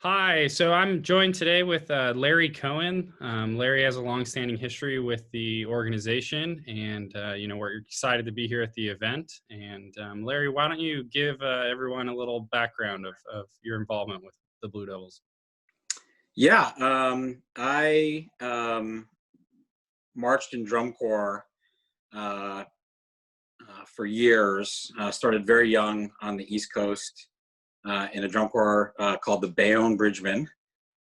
Hi, so I'm joined today with Larry Cohen. Larry has a longstanding history with the organization, and we're excited to be here at the event. And Larry, why don't you give everyone a little background of your involvement with the Blue Devils? Yeah, I marched in drum corps uh, for years. Started very young on the East Coast in a drum corps called the Bayonne Bridgemen.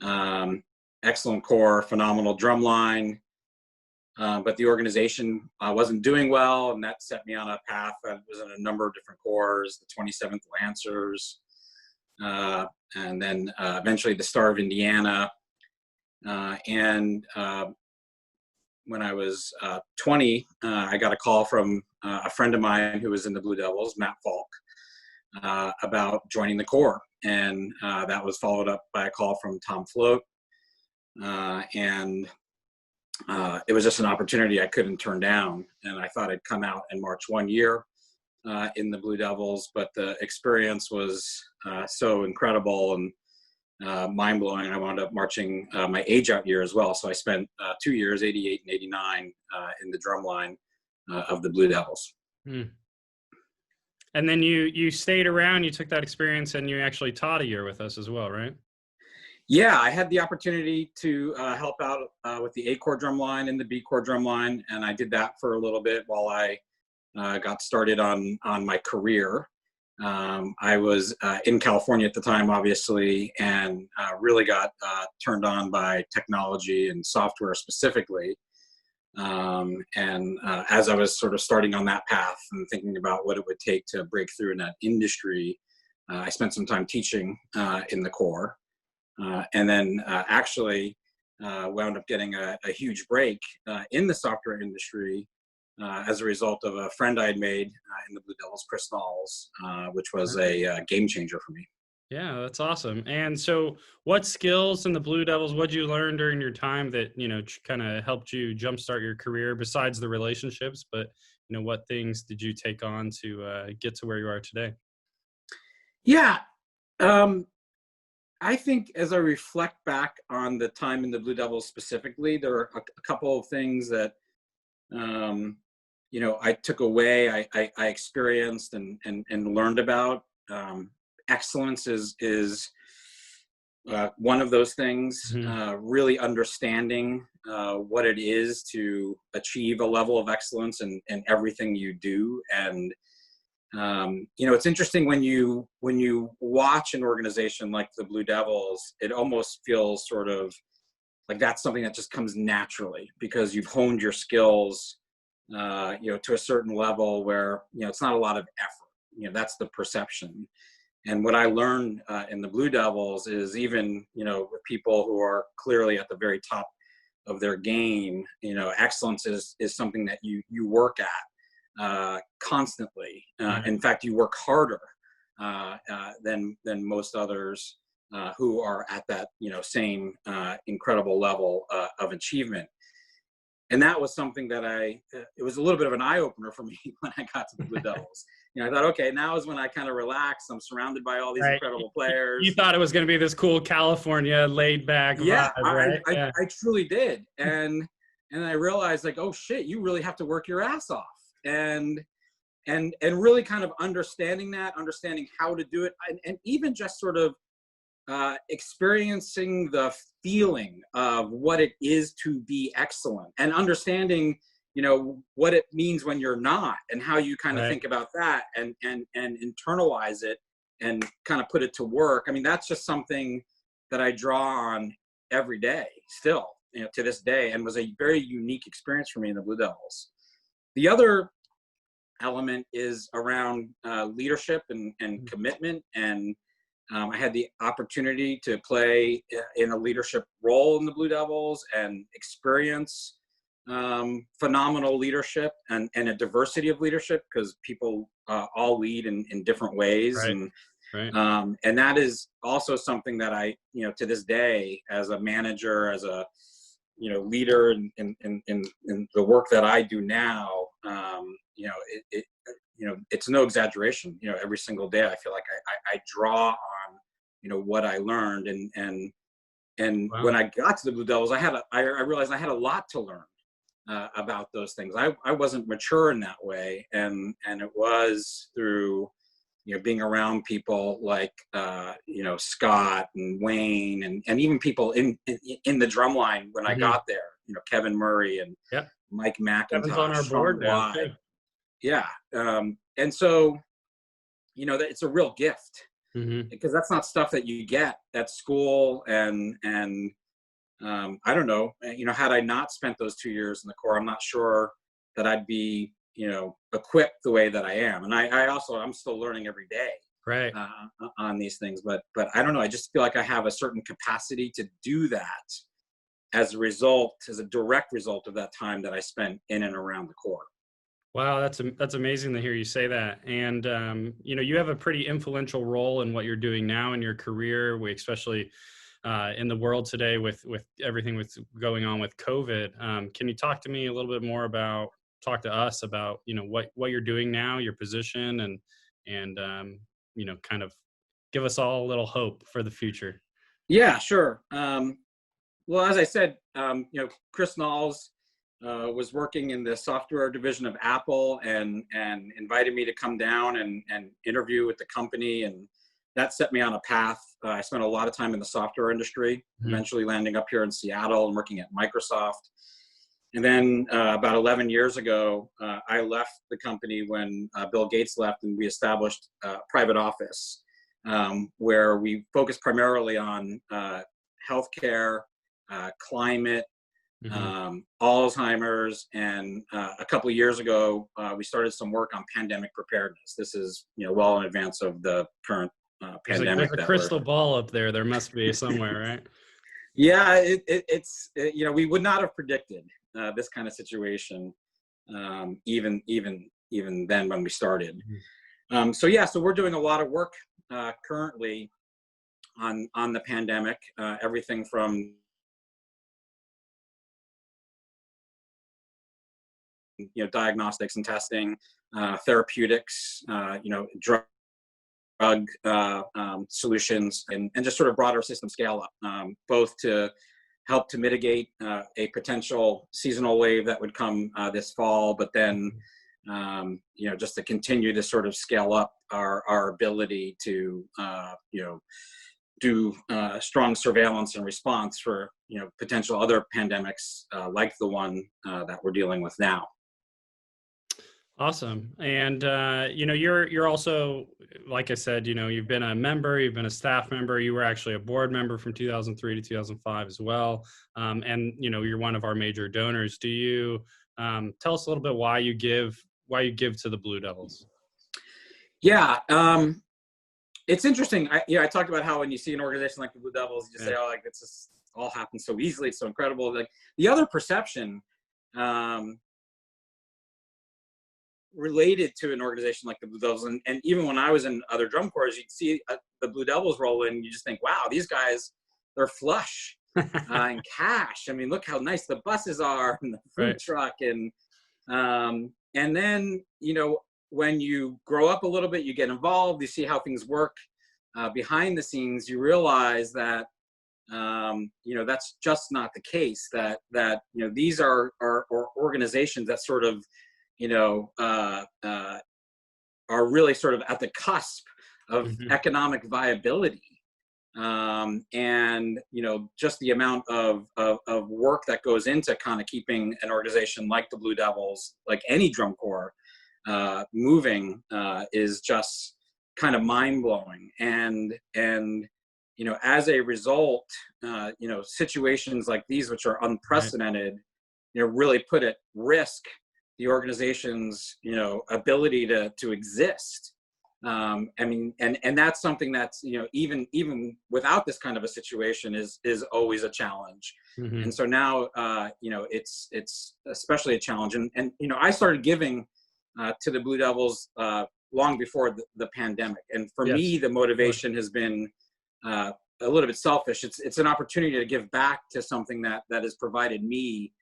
Um, Excellent corps, phenomenal drum line, but the organization wasn't doing well, and that set me on a path. I was in a number of different corps, the 27th Lancers, uh, and then eventually the Star of Indiana. And when I was 20, I got a call from a friend of mine who was in the Blue Devils, Matt Falk, about joining the Corps. And that was followed up by a call from Tom Float. And it was just an opportunity I couldn't turn down. And I thought I'd come out and march 1 year in the Blue Devils, but the experience was so incredible and mind blowing. I wound up marching my age out year as well. So I spent 2 years, 88 and 89, in the drum line of the Blue Devils. Hmm. And then you stayed around, you took that experience, and you actually taught a year with us as well, right? Yeah, I had the opportunity to help out with the A Corps drum line and the B Corps drum line. And I did that for a little bit while I got started on my career. I was in California at the time, obviously, and really got turned on by technology and software specifically. And as I was sort of starting on that path and thinking about what it would take to break through in that industry, I spent some time teaching in the Corps. And then actually wound up getting a huge break in the software industry as a result of a friend I had made in the Blue Devils, Chris Knowles, which was a game changer for me. Yeah, that's awesome. And so, what skills in the Blue Devils, what'd you learn during your time that, kind of helped you jumpstart your career besides the relationships? But, what things did you take on to get to where you are today? Yeah, um, I think as I reflect back on the time in the Blue Devils specifically, there are a couple of things that um, I took away, I experienced and learned about. Excellence is one of those things. Hmm. Really understanding what it is to achieve a level of excellence in everything you do. And it's interesting when you watch an organization like the Blue Devils, it almost feels sort of like that's something that just comes naturally because you've honed your skills to a certain level where it's not a lot of effort. That's the perception. And what I learned in the Blue Devils is even with people who are clearly at the very top of their game, excellence is something that you work at constantly. In fact, you work harder than most others who are at that same incredible level of achievement. And that was something that it was a little bit of an eye opener for me when I got to the Blue Devils. I thought, okay, now is when I kind of relax. I'm surrounded by all these Right. incredible You players. thought it was going to be this cool California laid back vibe, Yeah, right? Yeah. I truly did. And I realized like, oh shit, you really have to work your ass off. And really kind of understanding how to do it. And even just sort of experiencing the feeling of what it is to be excellent and understanding what it means when you're not and how you kind of Right. think about that and internalize it and kind of put it to work. I mean, that's just something that I draw on every day still, to this day, and was a very unique experience for me in the Blue Devils. The other element is around leadership and commitment. And I had the opportunity to play in a leadership role in the Blue Devils and experience phenomenal leadership and a diversity of leadership because people all lead in different ways. Right. Right. And that is also something that I, to this day, as a manager, as a, leader in the work that I do now, it's no exaggeration. Every single day I feel like I draw on what I learned. And when Wow. I got to the Blue Devils, I realized I had a lot to learn about those things. I wasn't mature in that way, and it was through being around people like Scott and Wayne, and even people in the drum line when I Hmm. got there. Kevin Murray and Yep. Mike Kevin's on McIntosh, our Sean board now Bly. too. Yeah, and so that it's a real gift, Hmm. because that's not stuff that you get at school. And I don't know, had I not spent those 2 years in the Corps, I'm not sure that I'd be, equipped the way that I am. And I'm still learning every day Right. on these things, but I don't know. I just feel like I have a certain capacity to do that as a direct result of that time that I spent in and around the Corps. Wow, that's amazing to hear you say that. And you have a pretty influential role in what you're doing now in your career. We especially in the world today with everything with going on with COVID. Can you talk to me a little bit more about talk to us about what you're doing now, your position, and kind of give us all a little hope for the future. Yeah, sure. Well, as I said, Chris Knowles was working in the software division of Apple, and invited me to come down and interview with the company, and that set me on a path. I spent a lot of time in the software industry, Mhm. eventually landing up here in Seattle and working at Microsoft. And then about 11 years ago, I left the company when Bill Gates left, and we established a private office where we focused primarily on healthcare, climate, Mhm. Alzheimer's, and a couple of years ago, we started some work on pandemic preparedness. This is well in advance of the current There's pandemic a that we're. crystal ball up there. There must be somewhere, right? Yeah, we would not have predicted this kind of situation, even then when we started. Mhm. So we're doing a lot of work currently on the pandemic, everything from diagnostics and testing, therapeutics, drug solutions, and just sort of broader system scale up, both to help to mitigate a potential seasonal wave that would come this fall, but then just to continue to sort of scale up our ability to do strong surveillance and response for potential other pandemics like the one that we're dealing with now. Awesome. And you're also, like I said, you've been a member, you've been a staff member, you were actually a board member from 2003 to 2005 as well. And you're one of our major donors. Do you tell us a little bit why you give to the Blue Devils? Yeah, it's interesting. I talked about how when you see an organization like the Blue Devils, you just Yeah. say, "Oh, like it's just all happens so easily. It's so incredible." Like the other perception um, related to an organization like the Blue Devils, and even when I was in other drum corps, you'd see the Blue Devils roll in, and you just think, "Wow, these guys, they're flush in cash. I mean, look how nice the buses are, and the food Right. truck, and then when you grow up a little bit, you get involved, you see how things work behind the scenes, you realize that that's just not the case. That these are organizations that sort of are really sort of at the cusp of Mhm. economic viability. And just the amount of work that goes into kind of keeping an organization like the Blue Devils, like any drum corps, moving is just kind of mind blowing. And as a result, situations like these, which are Right. unprecedented, really put at risk the organization's ability to exist. I mean, and that's something that's even without this kind of a situation is always a challenge. Mhm. And so now it's especially a challenge. And I started giving to the Blue Devils long before the pandemic. And for Yes. me, the Of course. motivation has been a little bit selfish. It's an opportunity to give back to something that has provided me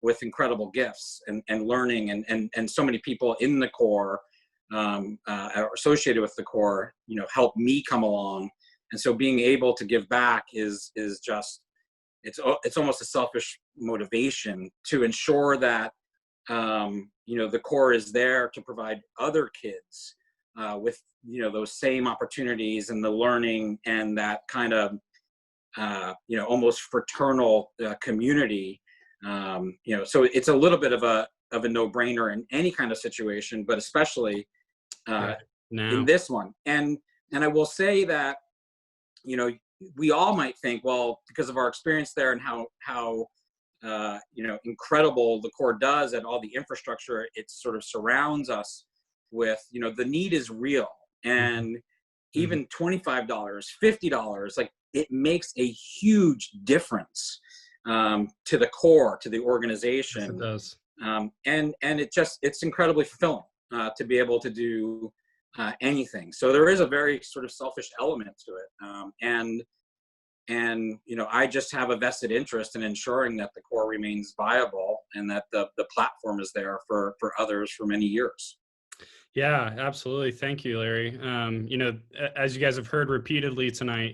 with incredible gifts and learning, and so many people in the Corps associated with the Corps, help me come along And so being able to give back is just, it's almost a selfish motivation to ensure that the Corps is there to provide other kids with those same opportunities and the learning and that kind of almost fraternal community. So it's a little bit of a no-brainer in any kind of situation, but especially Yeah. in Now. this one. And I will say that we all might think, well, because of our experience there and how incredible the Corps does and all the infrastructure it sort of surrounds us with, the need is real. And Mhm. even $25, $50, like, it makes a huge difference to the Corps, to the Yes, it organization. does. And it's incredibly fulfilling to be able to do anything. So there is a very sort of selfish element to it. And I just have a vested interest in ensuring that the Corps remains viable and that the platform is there for others for many years. Yeah, absolutely. Thank you, Larry. As you guys have heard repeatedly tonight,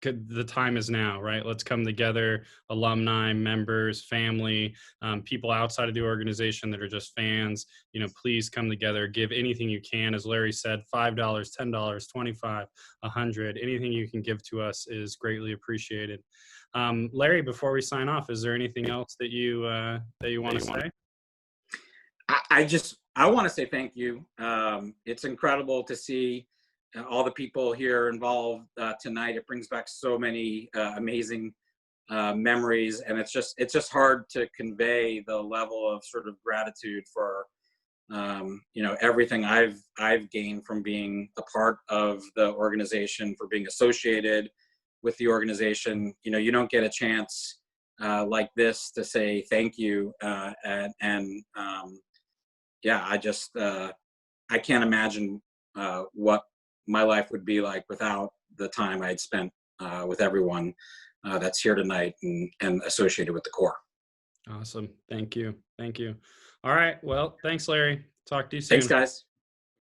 the time is now, right? Let's come together, alumni, members, family, people outside of the organization that are just fans. Please come together, give anything you can. As Larry said, $5, $10, 25, 100, anything you can give to us is greatly appreciated. Larry, before we sign off, is there anything else that you want to say? I want to say thank you. It's incredible to see all the people here involved tonight. It brings back so many amazing memories, and it's just hard to convey the level of sort of gratitude for everything I've gained from being a part of the organization, for being associated with the organization. You don't get a chance like this to say thank you, and yeah, I can't imagine what my life would be like without the time I'd spent with everyone that's here tonight and associated with the Corps. Awesome. Thank you. Thank you. All right. Well, thanks, Larry. Talk to you Thanks, soon. guys.